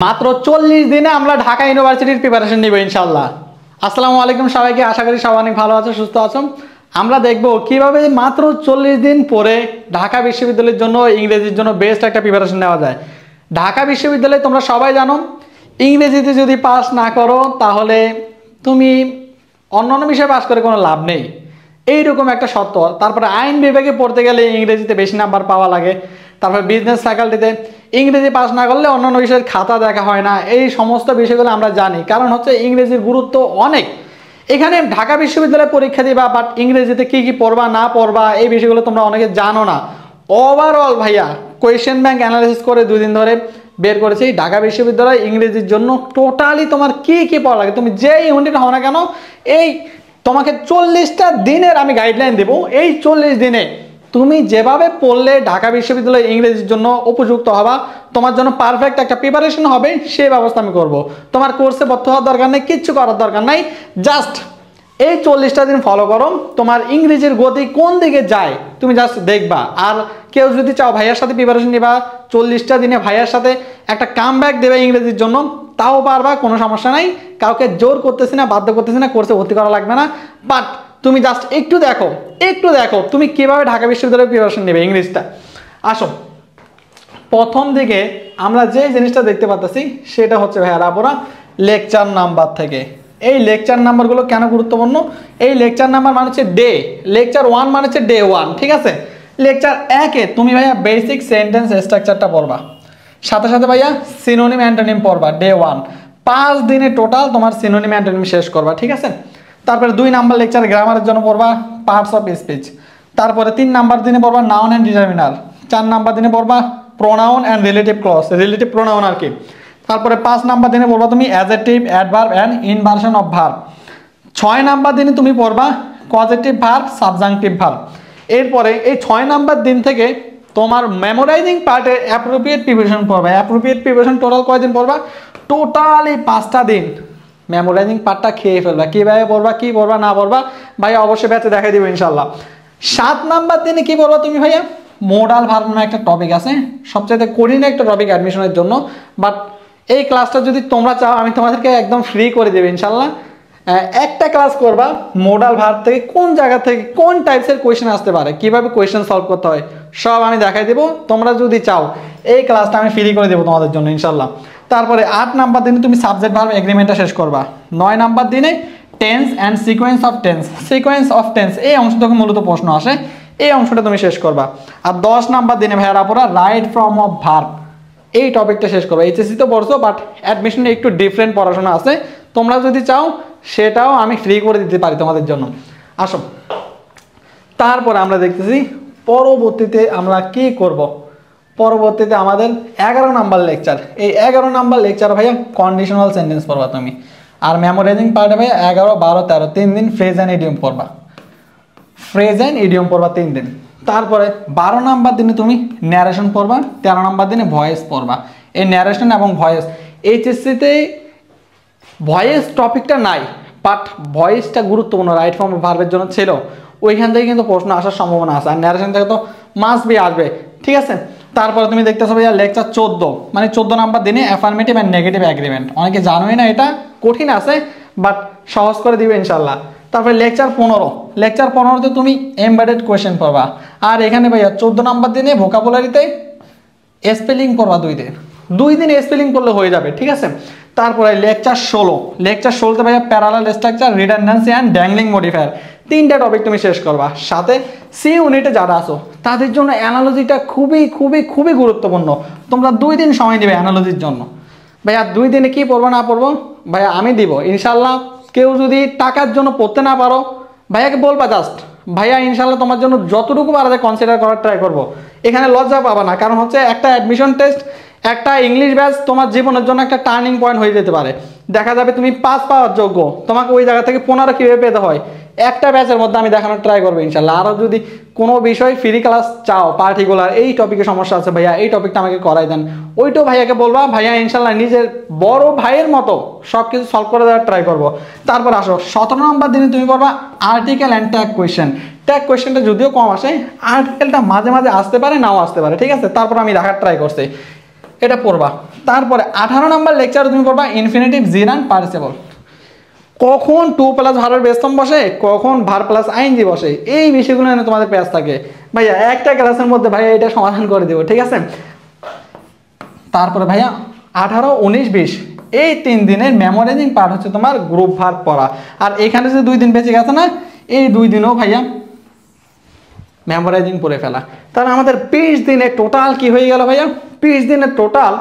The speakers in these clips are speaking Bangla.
মাত্র 40 দিনে আমরা ঢাকা ইউনিভার্সিটির প্রিপারেশন নিব ইনশাআল্লাহ। আসসালামু আলাইকুম সবাইকে, আশা করি সবাই অনেক ভালো আছো, সুস্থ আছো। আমরা দেখব কিভাবে মাত্র 40 দিন পরে ঢাকা বিশ্ববিদ্যালয়ের জন্য ইংরেজির জন্য বেস্ট একটা প্রিপারেশন নেওয়া যায়। ঢাকা বিশ্ববিদ্যালয়ে তোমরা সবাই জানো, ইংরেজিতে যদি পাস না করো তাহলে তুমি অন্যান্য বিষয়ে পাস করে কোনো লাভ নেই, এইরকম একটা সত্য। তারপরে আইন বিভাগে পড়তে গেলে ইংরেজিতে বেশি নাম্বার পাওয়া লাগে। তারপরে বিজনেস ফ্যাকাল্টিতে ইংরেজি পাস না করলে অন্যান্য বিষয়ের খাতা দেখা হয় না। এই সমস্ত বিষয়গুলো আমরা জানি, কারণ হচ্ছে ইংরেজির গুরুত্ব অনেক। এখানে ঢাকা বিশ্ববিদ্যালয়ে পরীক্ষা দিবা, বাট ইংরেজিতে কি কি পড়বা না পড়বা এই বিষয়গুলো তোমরা অনেকে জানো না। ওভারঅল ভাইয়া কোয়েশ্চেন ব্যাংক অ্যানালাইসিস করে 2 দিন ধরে বের করেছি ঢাকা বিশ্ববিদ্যালয় ইংরেজির জন্য টোটালি তোমার কি কি পড়া লাগে, তুমি যেই ইউনিট হও না কেন, এই তোমাকে 40টা দিনের আমি গাইডলাইন দেবো। এই 40 দিনে তুমি যেভাবে পড়লে ঢাকা বিশ্ববিদ্যালয় ইংরেজির জন্য উপযুক্ত হবা, তোমার জন্য পারফেক্ট একটা প্রিপারেশন হবে, সেই ব্যবস্থা আমি করব। তোমার কোর্সে ভর্তি হওয়ার দরকার নেই, কিচ্ছু করার দরকার নাই, জাস্ট এই 40টা দিন ফলো করো। তোমার ইংরেজির গতি কোন দিকে যায় তুমি জাস্ট দেখবা। আর কেউ যদি চাও ভাইয়ার সাথে প্রিপারেশন নিবা, 40টা দিনে ভাইয়ার সাথে একটা কামব্যাক দেবে ইংরেজির জন্য, তাও পারবা, কোনো সমস্যা নাই। কাউকে জোর করতেছি না, বাধ্য করতেছি না, কোর্সে ভর্তি করা লাগবে না। বাট তুমি জাস্ট একটু দেখো তুমি কিভাবে ঢাকা বিশ্ববিদ্যালয়ে প্রিপারেশন নেবে ইংলিশটা। আসো, প্রথম দিকে আমরা যে জিনিসটা দেখতে পাচ্ছি সেটা হচ্ছে ভাইয়ারা আপুরা লেকচার নাম্বার থেকে। এই লেকচার নাম্বারগুলো কেন গুরুত্বপূর্ণ? এই লেকচার নাম্বার মানে হচ্ছে ডে, লেকচার 1 মানে হচ্ছে ডে 1, ঠিক আছে। লেকচার 1-এ তুমি ভাইয়া বেসিক সেন্টেন্স স্ট্রাকচারটা পড়বা, সাথে সাথে ভাইয়া সিনোনিম অ্যান্টোনিম পড়বা ডে 1। 5 দিনে টোটাল তোমার সিনোনিম অ্যান্টোনিম শেষ করবা, ঠিক আছে। তারপরে 2 নাম্বার লেকচার গ্রামারের জন্য পড়বা পার্টস অফ স্পিচ। তারপরে 3 নাম্বার দিনে পড়বা নাউন অ্যান্ড ডিটারমিনার। 4 নাম্বার দিনে পড়বা pronoun and relative clause, relative pronoun আর কি। তারপরে 5 নাম্বার দিনে পড়বা তুমি adjective, adverb and inversion of verb. 6 number দিনে তুমি পড়বা পজিটিভ ভার্ব, সাবজাংটিভ ভার্ব। এরপরে এই 6 নাম্বার দিন থেকে তোমার মেমোরাইজিং পার্টে অ্যাপ্রোপ্রিয়েট প্রিপারেশন পড়বা। অ্যাপ্রোপ্রিয়েট প্রিপারেশন টোটাল কয়দিন পড়বা? টোটালি 5টা দিন মেমোরাইজিং পার্টটা খেয়ে ফেলবা। কীভাবে পড়বা, কি পড়বা না পড়বা ভাইয়া অবশ্যই ব্যাচে দেখাই দিব ইনশাল্লাহ। 7 নাম্বার দিনে কি পড়বা তুমি ভাইয়া? মোডাল ভার্ব নামে একটা টপিক আছে, সবচেয়ে কঠিন একটা টপিক অ্যাডমিশনের জন্য। বাট এই ক্লাসটা যদি তোমরা চাও আমি তোমাদেরকে একদম ফ্রি করে দেবো ইনশাল্লাহ। একটা ক্লাস করবা মোডাল ভার্ব থেকে কোন জায়গা থেকে কোন টাইপসের কোয়েশ্চেন আসতে পারে, কিভাবে কোয়েশ্চেন সলভ করতে হয় সব আমি দেখাই দেবো। তোমরা যদি চাও এই ক্লাসটা আমি ফ্রি করে দেবো তোমাদের জন্য ইনশাল্লাহ। তারপরে 8 নাম্বার দিনে তুমি সাবজেক্ট ভার্ব এগ্রিমেন্টটা শেষ করবা। 9 নাম্বার দিনে tense and sequence of tense, sequence of tense এই অংশটা মূলত প্রশ্ন আসে, এই অংশটা তুমি শেষ করবা। আর 10 নাম্বার দিনে ভাইয়ারা পুরা রাইট ফর্ম অফ ভার্ব এই টপিকটা শেষ করবা। এইচএসসি তো পড়ছো, বাট অ্যাডমিশনে একটু ডিফারেন্ট পড়াশোনা আছে, তোমরা যদি চাও সেটাও আমি ফ্রি করে দিতে পারি তোমাদের জন্য। আসো, তারপরে আমরা দেখতেছি পরবর্তীতে আমরা কি করব। পরবর্তীতে আমাদের 11 নাম্বার লেকচার। এই 11 নাম্বার লেকচার ভাইয়া কন্ডিশনাল সেন্টেন্স পড়বা তুমি। আর মেমোরাইজিং পার্টে ভাইয়া 11, 12, 13 3 দিন ফ্রেজ অ্যান্ড ইডিয়ম পড়বা। ফ্রেজ অ্যান্ড ইডিয়ম পড়বা 3 দিন। তারপরে 12 নাম্বার দিনে তুমি ন্যারেশন পড়বা, 13 নাম্বার দিনে ভয়েস পড়বা। এই ন্যারেশন এবং ভয়েস এইচএসসিতে ভয়েস টপিকটা নাই, বাট ভয়েসটা গুরুত্বপূর্ণ, রাইট ফর্ম অফ ভার্বের জন্য ছিল, ওইখান থেকে কিন্তু প্রশ্ন আসার সম্ভাবনা আছে। আর ন্যারেশন থেকে তো মাস্ট বি আসবে, ঠিক আছে। তারপরে তুমি দেখতেছো ভাইয়া লেকচার 14, মানে 14 নাম্বার দিনে অ্যাফার্মেটিভ অ্যান্ড নেগেটিভ অ্যাগ্রিমেন্ট। অনেকে জানোই না, এটা কঠিন আছে বাট সহজ করে দিবে ইনশাল্লাহ। তারপরে লেকচার 15, লেকচার 15তে তুমি এমবেডেড কোয়েশ্চেন পড়বা। আর এখানে ভাইয়া 14 নাম্বার দিনে ভোকাবুলারিতে স্পেলিং পড়বা 2 দিন স্পেলিং পড়লে হয়ে যাবে, ঠিক আছে। তারপরে লেকচার 16, লেকচার 16তে ভাইয়া parallel structure, redundancy and dangling modifier 3টা টপিক তুমি শেষ করবা। সাথে সি ইউনিটে যারা আছো তাদের জন্য অ্যানালজিটা খুবই খুবই খুবই গুরুত্বপূর্ণ। তোমরা 2 দিন সময় দিবে অ্যানালজির জন্য। ভাইয়া 2 দিনে কি পড়বো না পড়বো ভাইয়া আমি দিব ইনশাল্লাহ। কেউ যদি টাকার জন্য পড়তে না পারো ভাইয়াকে বলবা জাস্ট, ভাইয়া ইনশাল্লাহ তোমার জন্য যতটুকু পারা যায় কনসিডার করার ট্রাই করবো। এখানে লজ্জা পাবা না, কারণ হচ্ছে একটা অ্যাডমিশন টেস্ট, একটা ইংলিশ ব্যাচ তোমার জীবনের জন্য একটা টার্নিং পয়েন্ট হয়ে যেতে পারে। দেখা যাবে তুমি 5 পাওয়ার যোগ্য, তোমাকে ওই জায়গা থেকে 15 কীভাবে পেতে হয় একটা ব্যাচের মধ্যে আমি দেখানোর ট্রাই করবো ইনশাল্লাহ। আরও যদি কোনো বিষয় ফ্রি ক্লাস চাও পার্টিকুলার, এই টপিকে সমস্যা আছে ভাইয়া এই টপিকটা আমাকে করাই দেন, ওইটাও ভাইয়াকে বলবা, ভাইয়া ইনশাল্লাহ নিজের বড় ভাইয়ের মতো সব কিছু সলভ করে দেওয়ার ট্রাই করবো। তারপর আসো 17 নম্বর দিনে তুমি পড়বা article and tag question. Tag কোয়েশ্চেনটা যদিও কম আসে, আর্টিকেলটা মাঝে মাঝে আসতে পারে নাও আসতে পারে, ঠিক আছে। তারপর আমি দেখার ট্রাই করছি, এটা পড়বা। তারপরে 18 নম্বর লেকচারে তুমি পড়বা ইনফিনিটিভ, জির অ্যান্ড পার্টিসিপল। কখন টু প্লাস ভার্বের বেস্তম বসে, কখন ভার প্লাস আইএনজি বসে, এই বিষয়গুলো নিয়ে তোমাদের পেজ থাকে ভাইয়া। একটা ক্লাসের মধ্যে ভাইয়া এটা সমাধান করে দেবো, ঠিক আছে। তারপরে ভাইয়া 18, 19, 20 এই 3 দিনের মেমোরাইজিং পার্ট হচ্ছে তোমার গ্রুপ ভার্ব পড়া। আর এখানে যে 2 দিন বেঁচে গেছে না, এই 2 দিনও ভাইয়া মেমোরাইজিং পড়ে ফেলা। তাহলে আমাদের 20 দিনে টোটাল কি হয়ে গেল ভাইয়া? 20 দিনের টোটাল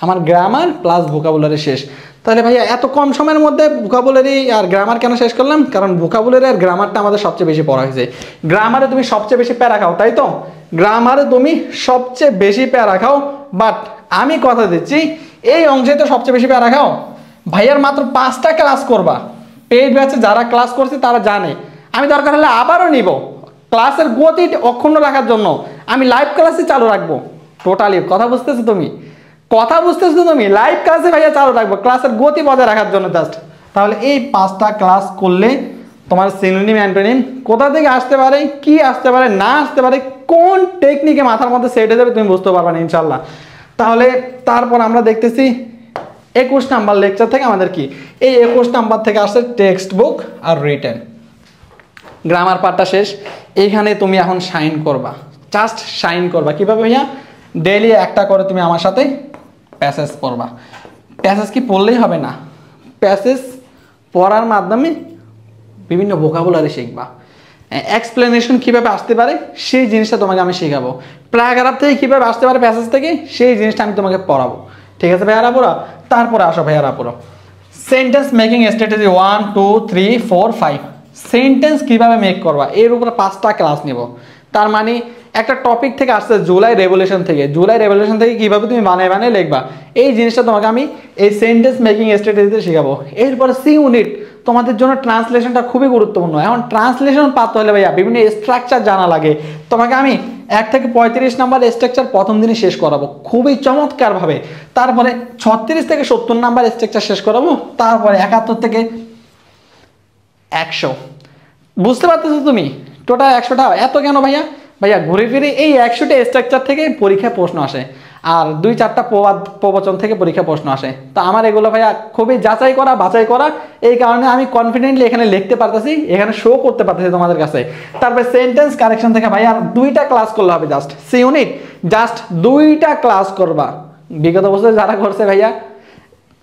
আমার গ্রামার প্লাস ভোকাবুলারি শেষ। তাহলে ভাইয়া এত কম সময়ের মধ্যে ভোকাবুলারি আর গ্রামার কেন শেষ করলাম? কারণ ভোকাবুলারি আর গ্রামারটা আমাদের সবচেয়ে বেশি পড়া হয়েছে। গ্রামারে তুমি সবচেয়ে বেশি প্যারা খাও, তাই তো? গ্রামারে তুমি সবচেয়ে বেশি প্যারা খাও, বাট আমি কথা দিচ্ছি এই অংশে তো সবচেয়ে বেশি প্যারা খাও। ভাইয়ার মাত্র 5টা ক্লাস করবা, পেইড ব্যাচে যারা ক্লাস করছে তারা জানে। আমি দরকার হলে আবারও নিব, ক্লাসের গতি অক্ষুণ্ণ রাখার জন্য আমি লাইভ ক্লাসে চালু রাখবো টোটালি। কথা বুঝতেছো তুমি? কথা বুঝতেছো তুমি? লাইভ ক্লাসে ভাইয়া চালু রাখবো ক্লাসের গতি বজায় রাখার জন্য জাস্ট। তাহলে এই 5টা ক্লাস করলে তোমার সিনোনিম অ্যান্টোনিম কোথা থেকে আসতে পারে, কি আসতে পারে, না আসতে পারে, কোন টেকনিকে মাথার মধ্যে সেট হয়ে যাবে তুমি বুঝতে পারবে না ইনশাল্লাহ। তাহলে তারপর আমরা দেখতেছি 21 নাম্বার লেকচার থেকে আমাদের কি, এই 21 নাম্বার থেকে আসছে text book are written. Grammar পার্টটা শেষ। এইখানে তুমি এখন শাইন করবা, জাস্ট শাইন করবা। কীভাবে ভাইয়া? ডেইলি একটা করে তুমি আমার সাথে প্যাসেজ পড়বা। প্যাসেজ কি পড়লেই হবে না, প্যাসেজ পড়ার মাধ্যমে বিভিন্ন ভোকাবুলারি শিখবা। এক্সপ্লেনেশন কীভাবে আসতে পারে সেই জিনিসটা তোমাকে আমি শেখাবো। প্যারাগ্রাফ থেকে কীভাবে আসতে পারে প্যাসেজ থেকে সেই জিনিসটা আমি তোমাকে পড়াবো, ঠিক আছে ভাইয়ারা পুরো? তারপরে আসো ভাইয়ারা পুরো সেন্টেন্স মেকিং স্ট্র্যাটেজি 1, 2, 3, 4, 5। সেন্টেন্স কীভাবে মেক করবা এর উপরে 5টা ক্লাস নেব। তার মানে একটা টপিক থেকে আসছে জুলাই রেভলিউশন থেকে, জুলাই রেভলিউশন থেকে কীভাবে তুমি বানিয়ে বানিয়ে লিখবা এই জিনিসটা তোমাকে আমি এই সেন্টেন্স মেকিং স্ট্র্যাটেজিতে শেখাবো। এরপরে সি ইউনিট তোমাদের জন্য ট্রান্সলেশনটা খুবই গুরুত্বপূর্ণ। এখন ট্রান্সলেশন পাতে হলে ভাইয়া বিভিন্ন স্ট্রাকচার জানা লাগে। তোমাকে আমি 1 থেকে 35 নাম্বার স্ট্রাকচার প্রথম দিনে শেষ করাবো খুবই চমৎকারভাবে। তারপরে 36 থেকে 70 নাম্বার স্ট্রাকচার শেষ করাবো। তারপরে 71 থেকে 100। বুঝতে পারতেছো তুমি? টোটাল 100টা এত কেন ভাইয়া? ভাইয়া ঘুরে ফিরে এই 100টা স্ট্রাকচার থেকে পরীক্ষায় প্রশ্ন আসে, আর 2-4টা প্রবচন থেকে পরীক্ষা প্রশ্ন আসে। তো আমার এগুলো ভাইয়া খুবই যাচাই করা বাছাই করা, এই কারণে আমি কনফিডেন্টলি এখানে লিখতে পারতেছি, এখানে শো করতে পারতেছি তোমাদের কাছে। তারপরে সেন্টেন্স কারেকশন থেকে ভাইয়া আর 2টা ক্লাস করলে হবে, জাস্ট সি ইউনিট জাস্ট 2টা ক্লাস করবা। বিগত বছরে যারা করছে ভাইয়া,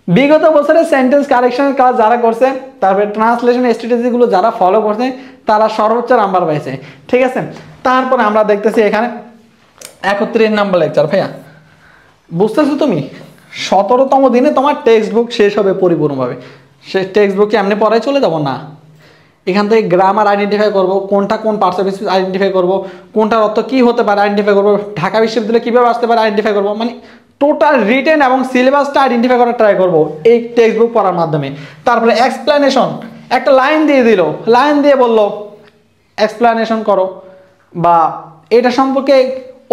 বিগত বছরে সেন্টেন্স কারেকশনের ক্লাস যারা করছে, তারপরে ট্রান্সলেশন স্ট্র্যাটেজিগুলো যারা ফলো করছে তারা সর্বোচ্চ নাম্বার পাইছে, ঠিক আছে। তারপরে আমরা দেখতেছি এখানে 31 নাম্বার লেকচার। ভাইয়া বুঝতেছো তুমি? 17তম দিনে তোমার টেক্সট বুক শেষ হবে পরিপূর্ণভাবে। সে টেক্সট বুকে এমনি পড়াই চলে যাব না, এখান থেকে গ্রামার আইডেন্টিফাই করব, কোনটা কোন পার্টস অফ স্পিচ আইডেন্টিফাই করব, কোনটার অর্থ কী হতে পারে আইডেন্টিফাই করব, ঢাকা বিশ্ববিদ্যালয়ে কীভাবে আসতে পারে আইডেন্টিফাই করব। মানে টোটাল রিটেন এবং সিলেবাসটা আইডেন্টিফাই করার ট্রাই করব এই টেক্সট বুক পড়ার মাধ্যমে। তারপরে এক্সপ্লেনেশন, একটা লাইন দিয়ে দিল, লাইন দিয়ে বলল এক্সপ্লেনেশন করো, বা এটা সম্পর্কে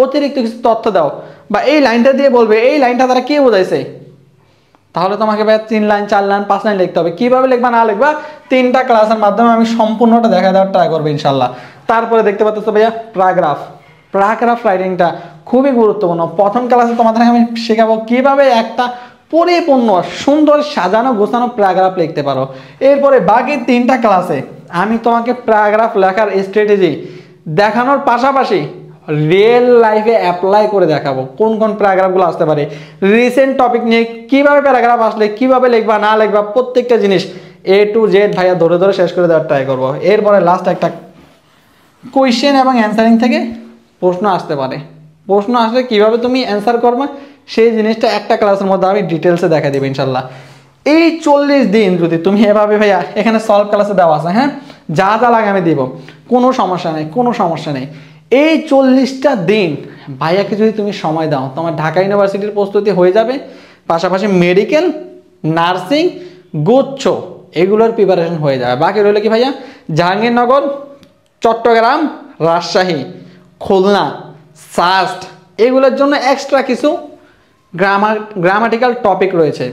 অতিরিক্ত কিছু তথ্য দাও, বা এই লাইনটা দিয়ে বলবে এই লাইনটা তারা কে বোঝাইছে। তাহলে তোমাকে ভাই 3 লাইন 4 লাইন 5 লাইন লিখতে হবে। কীভাবে লিখবা না লিখবা 3টা ক্লাসের মাধ্যমে আমি সম্পূর্ণটা দেখা দেওয়ার ট্রাই করবো ইনশাল্লাহ। তারপরে দেখতে পাচ্ছ ভাইয়া প্যারাগ্রাফ, প্যারাগ্রাফ রাইটিংটা খুবই গুরুত্বপূর্ণ। প্রথম ক্লাসে তোমাদের আমি শেখাবো কীভাবে একটা পরিপূর্ণ সুন্দর সাজানো গোছানো প্যারাগ্রাফ লিখতে পারো। এরপরে বাকি 3টা ক্লাসে আমি তোমাকে প্যারাগ্রাফ লেখার স্ট্র্যাটেজি দেখানোর পাশাপাশি রিয়েল লাইফে অ্যাপ্লাই করে দেখাবো কোন কোন প্যারাগ্রাফগুলো আসতে পারে, রিসেন্ট টপিক নিয়ে কীভাবে প্যারাগ্রাফ আসলে কীভাবে লিখবা না লিখবা প্রত্যেকটা জিনিস A to Z ভাইয়া ধরে ধরে শেষ করে দেওয়ার ট্রাই করবো। এরপরে লাস্ট একটা কোয়েশ্চেন এবং অ্যান্সারিং থেকে প্রশ্ন আসতে পারে, প্রশ্ন আসলে কীভাবে তুমি অ্যান্সার করবে সেই জিনিসটা একটা ক্লাসের মধ্যে আমি ডিটেলসে দেখা দেবো ইনশাল্লাহ। এই 40 দিন যদি তুমি এভাবে ভাইয়া এখানে সলভ ক্লাসে দেওয়া আছে, হ্যাঁ যা যা লাগে আমি দিব, কোনো সমস্যা নেই, কোনো সমস্যা নেই। এই 40টা দিন ভাইয়াকে যদি তুমি সময় দাও তোমার ঢাকা ইউনিভার্সিটির প্রস্তুতি হয়ে যাবে, পাশাপাশি মেডিকেল, নার্সিং, গুচ্ছ এগুলোর প্রিপারেশন হয়ে যাবে। বাকি রইল কি ভাইয়া জাহাঙ্গীরনগর, চট্টগ্রাম, রাজশাহী, খুলনা, সাস্ট এগুলোর জন্য এক্সট্রা কিছু গ্রামাটিক্যাল টপিক রয়েছে,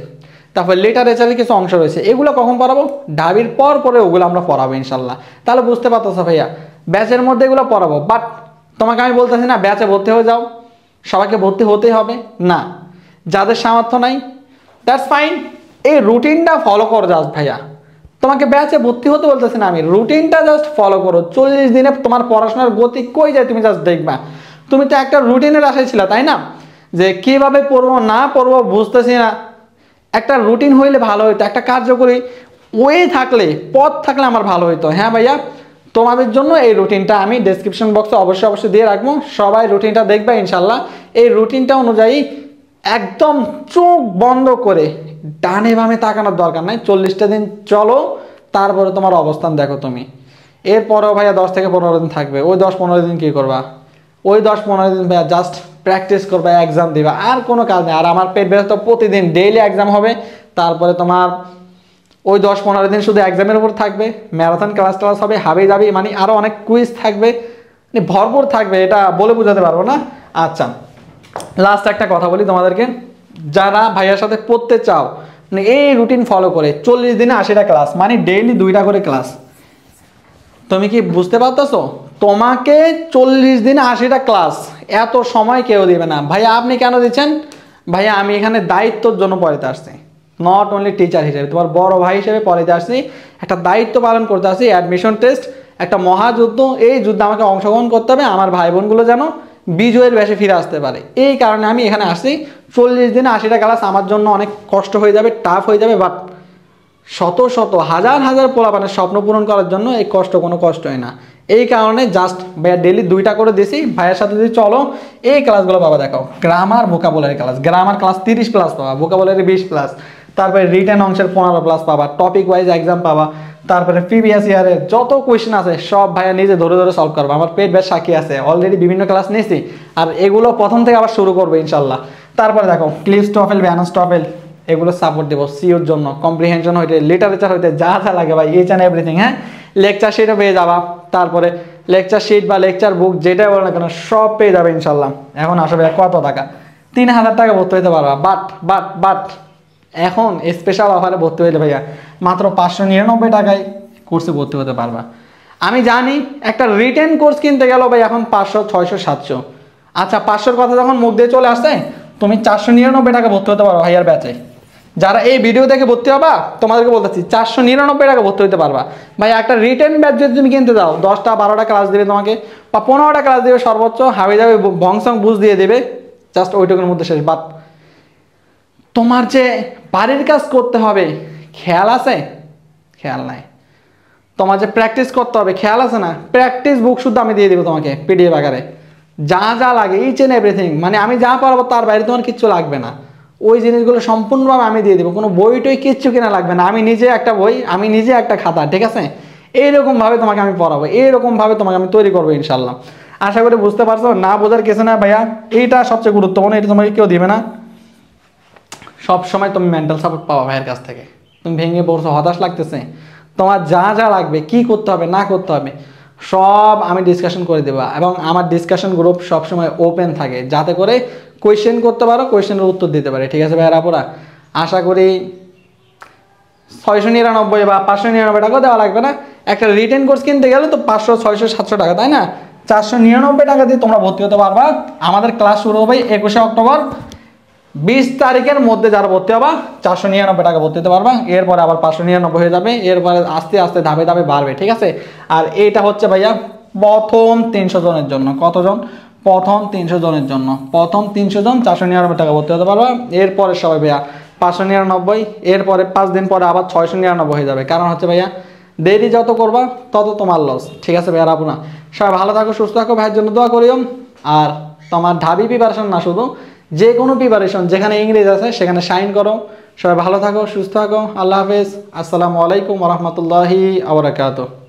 তারপর লিটারেচারের কিছু অংশ রয়েছে। এগুলো কখন পড়াবো? ঢাবির পর পরে ওগুলো আমরা পড়াবো ইনশাল্লাহ। তাহলে বুঝতে পারতেছো ভাইয়া ব্যাচের মধ্যে এগুলো পড়াবো, বাট তোমাকে আমি বলতেছি না ব্যাচে ভর্তি হয়ে যাও, সবাইকে ভর্তি হতেই হবে না। যাদের সামর্থ্য নাই দ্যাটস ফাইন, এই রুটিনটা ফলো করো জাস্ট ভাইয়া। তোমাকে ব্যাচে ভর্তি হতে বলতেছি না আমি, রুটিনটা জাস্ট ফলো করো। 40 দিনে তোমার পড়াশোনার গতি কই যায় তুমি জাস্ট দেখবা। তুমি তো একটা রুটিনের আশায় ছিল, তাই না? যে কিভাবে পড়বো না পড়বো বুঝতেছি না, একটা রুটিন হইলে ভালো হইতো, একটা কার্যকরী ওয়ে থাকলে, পথ থাকলে আমার ভালো হইতো। হ্যাঁ ভাইয়া, তোমাদের জন্য এই রুটিনটা আমি ডেসক্রিপশন বক্সে অবশ্যই দিয়ে রাখবো, সবাই রুটিনটা দেখবে ইনশাল্লাহ। এই রুটিনটা অনুযায়ী একদম চোখ বন্ধ করে ডানে বামে তাকানোর দরকার নাই, 40টা দিন চলো, তারপরে তোমার অবস্থান দেখো তুমি। এরপরেও ভাইয়া 10 থেকে 15 দিন থাকবে, ওই 10-15 দিন কী করবা? ওই 10-15 দিন ভাইয়া জাস্ট প্র্যাকটিস করবা, এক্সাম দিবা, আর কোনো কাজ নেই। আর আমার পেট ব্যস্ত, প্রতিদিন ডেইলি এক্সাম হবে, তারপরে তোমার ওই 10-15 দিন শুধু এক্সামের উপর থাকবে, ম্যারাথন ক্লাস হবে, হাবি যাবি, মানে আরও অনেক কুইজ থাকবে, মানে ভরপুর থাকবে, এটা বলে বোঝাতে পারবো না। আচ্ছা, লাস্ট একটা কথা বলি তোমাদেরকে, যারা ভাইয়ার সাথে পড়তে চাও, মানে এই রুটিন ফলো করে 40 দিনে 80টা ক্লাস, মানে ডেইলি 2টা করে ক্লাস। তুমি কি বুঝতে পারতেছো? তোমাকে 40 দিনে 80টা ক্লাস, এত সময় কেউ দিবে না। ভাইয়া আপনি কেন দিচ্ছেন? ভাইয়া আমি এখানে দায়িত্বর জন্য পড়াতে আসছি, নট অনলি টিচার হিসেবে, তোমার বড় ভাই হিসেবে পড়াতে আসছি, একটা দায়িত্ব পালন করতে আসছি। অ্যাডমিশন টেস্ট একটা মহাযুদ্ধ, এই যুদ্ধে আমাকে অংশগ্রহণ করতে হবে, আমার ভাই বোনগুলো যেন বিজয়ের বেশে ফিরে আসতে পারে, এই কারণে আমি এখানে আসছি। 40 দিনে 80টা ক্লাস আমার জন্য অনেক কষ্ট হয়ে যাবে, টাফ হয়ে যাবে, বাট শত শত হাজার পোলাপানের স্বপ্ন পূরণ করার জন্য এই কষ্ট কোনো কষ্টই না। এই কারণে জাস্ট ভাইয়া ডেলি 2টা করে দিছি, ভাইয়ের সাথে যদি চলো এই ক্লাসগুলো পাবা। দেখো, grammar vocabulary class, grammar class 30+ পাবা, ভোকাবুলারি 20+, তারপরে রিটেন অংশের 15+ পাবা, টপিক ওয়াইজ এক্সাম পাবা, তারপরে প্রিভিয়াস ইয়ারের যত কোয়েশ্চেন আছে সব ভাইয়া নিজে ধরে ধরে সলভ করবো। আমার পেট বেশ সাক্ষী আছে, অলরেডি বিভিন্ন ক্লাস নিয়েছি, আর এগুলো প্রথম থেকে আবার শুরু করবো ইনশাল্লাহ। তারপরে দেখো, ক্লিপস টফেল, ব্যালেন্স টফেল, এগুলো সাপোর্ট দেবো সিওর জন্য, কম্প্রিহেনশন হইতে, লিটারেচার হইতে, যা যা লাগে ভাই, ইচ অ্যান্ড এভরিথিং। হ্যাঁ, লেকচার শিটও পেয়ে যাবা, তারপরে লেকচার শিট বা লেকচার বুক যেটাই বলো না কেন সব পেয়ে যাবে ইনশাল্লাহ। এখন আসবে কত টাকা? 3000 টাকা ভর্তি হইতে পারবা, বাট এখন স্পেশাল অফারে ভর্তি হইলে ভাইয়া মাত্র 599 টাকায় কোর্সে ভর্তি হতে পারবা। আমি জানি একটা রিটেন কোর্স কিনতে গেল ভাই এখন 500, 600, 700। আচ্ছা, 500-র কথা যখন মুখ দিয়ে চলে আসছে, তুমি 499 টাকা ভর্তি হতে পারো ভাইয়ার ব্যাচে। যারা এই ভিডিও দেখে ভর্তি হবা তোমাদেরকে বলতেছি 499 টাকা ভর্তি হতে পারবা। ভাই একটা রিটেন ব্যাচ যদি তুমি কিনতে যাও, 10টা 12টা ক্লাস দেবে তোমাকে, বা 15টা ক্লাস দেবে সর্বোচ্চ, হাবি যাবে ভংসং বুঝ দিয়ে দেবে, জাস্ট ওইটুকুর মধ্যে শেষ। বাট তোমার যে বাড়ির কাজ করতে হবে খেয়াল আছে? খেয়াল নাই। তোমার যে প্র্যাকটিস করতে হবে খেয়াল আছে না? প্র্যাকটিস বুক শুদ্ধ আমি দিয়ে দেবো তোমাকে পিডিএফ আকারে, যা যা লাগে ইচ এন্ড এভরিথিং, মানে আমি যা পারবো তার বাইরে তোমার কিচ্ছু লাগবে না। ওই জিনিসগুলো সম্পূর্ণভাবে আমি দিয়ে দেবো, কোনো বই টই কিচ্ছু কিনা লাগবে না। আমি নিজে একটা বই, আমি নিজে একটা খাতা, ঠিক আছে? এইরকমভাবে তোমাকে আমি পড়াবো, এইরকমভাবে তোমাকে আমি তৈরি করবো ইনশাল্লাহ। আশা করি বুঝতে পারছো, না বোঝার কিছু না ভাইয়া, এইটা সবচেয়ে গুরুত্বপূর্ণ, এটা তোমাকে কেউ দিবে না। সব সময় তুমি মেন্টাল সাপোর্ট পাওয়া ভাইয়ের কাছ থেকে। তুমি ভেঙে পড়ছো, হতাশ লাগতেছে, তোমার যা যা লাগবে, কি করতে হবে না করতে হবে সব আমি ডিসকাশন করে দেবো, এবং আমার ডিসকাশন গ্রুপ সবসময় ওপেন থাকে, যাতে করে কোয়েশ্চেন করতে পারো, কোয়েশ্চেনের উত্তর দিতে পারে, ঠিক আছে ভাইয়ের আপুরা? আশা করি 699 বা 599 টাকা দেওয়া লাগবে না। একটা রিটেন কোর্স কিনতে গেলে তো 500, 600, 700 টাকা, তাই না? 499 টাকা দিয়ে তোমরা ভর্তি হতে পারবা। আমাদের ক্লাস শুরু হবে 21শে অক্টোবর, 20 তারিখের মধ্যে যারা ভর্তি হবা 499 টাকা ভর্তি হতে পারবা। এরপরে আবার 599 হয়ে যাবে, এরপরে আস্তে আস্তে ধাপে ধাপে বাড়বে, ঠিক আছে? আর এইটা হচ্ছে ভাইয়া প্রথম 300 জনের জন্য। কতজন? প্রথম 300 জনের জন্য, প্রথম 300 জন 499 টাকা ভর্তি হতে পারবা। এরপরে সবাই ভাইয়া 599, এরপরে 5 দিন পরে আবার 699 হয়ে যাবে। কারণ হচ্ছে ভাইয়া দেরি যত করবা তত তোমার লস, ঠিক আছে ভাইয়া? আপনা সবাই ভালো থাকো, সুস্থ থাকো, ভাইয়ের জন্য দোয়া করিও। আর তোমার ঢাবি প্রিপারেশন না, শুধু যে কোনো প্রিপারেশন যেখানে ইংরেজ আছে সেখানে সাইন করো। সবাই ভালো থাকো, সুস্থ থাকো, আল্লাহ হাফেজ, আসসালামু আলাইকুম ওয়া রাহমাতুল্লাহি ওয়া বারাকাতুহু।